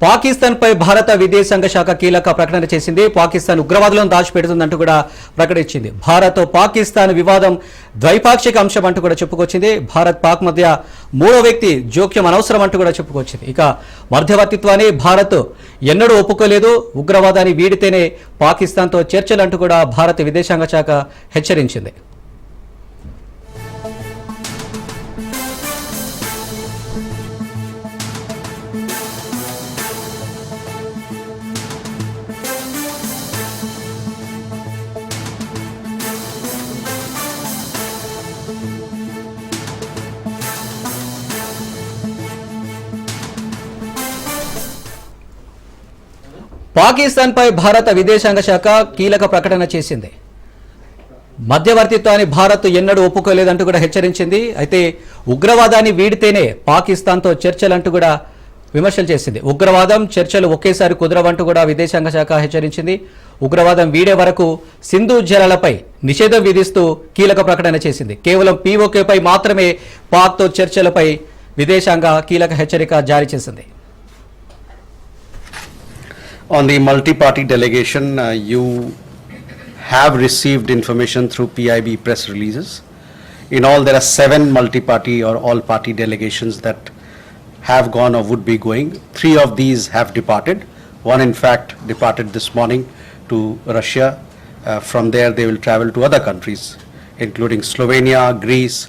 పాకిస్తాన్ పై భారత విదేశాంగ శాఖ కీలక ప్రకటన చేసింది. పాకిస్తాన్ ఉగ్రవాదులను దాచిపెడుతుందంటూ కూడా ప్రకటించింది. భారత్ పాకిస్తాన్ వివాదం ద్వైపాక్షిక అంశం అంటూ కూడా చెప్పుకొచ్చింది. భారత్ పాక్ మధ్య మూడో వ్యక్తి జోక్యం అనవసరం అంటూ కూడా చెప్పుకొచ్చింది. ఇక మధ్యవర్తిత్వాన్ని భారత్ ఎన్నడూ ఒప్పుకోలేదు. ఉగ్రవాదాన్ని వీడితేనే పాకిస్తాన్తో చర్చలు అంటూ కూడా భారత విదేశాంగ శాఖ హెచ్చరించింది. పాకిస్తాన్ పై భారత విదేశాంగ శాఖ కీలక ప్రకటన చేసింది. మధ్యవర్తిత్వాన్ని భారత్ ఎన్నడూ ఒప్పుకోలేదంటూ కూడా హెచ్చరించింది. అయితే ఉగ్రవాదాన్ని వీడితేనే పాకిస్తాన్తో చర్చలంటూ కూడా విమర్శలు చేసింది. ఉగ్రవాదం చర్చలు ఒకేసారి కుదరవంటూ కూడా విదేశాంగ శాఖ హెచ్చరించింది. ఉగ్రవాదం వీడే వరకు సింధు జలాలపై నిషేధం విధిస్తూ కీలక ప్రకటన చేసింది. కేవలం పీఓకేపై మాత్రమే పాక్తో చర్చలపై విదేశాంగ కీలక హెచ్చరిక జారీ చేసింది. On the multi-party delegation, you have received information through PIB press releases. In all, there are 7 multi-party or all-party delegations that have gone or would be going. 3 of these have departed. One, in fact, departed this morning to Russia. From there, they will travel to other countries, including Slovenia, Greece,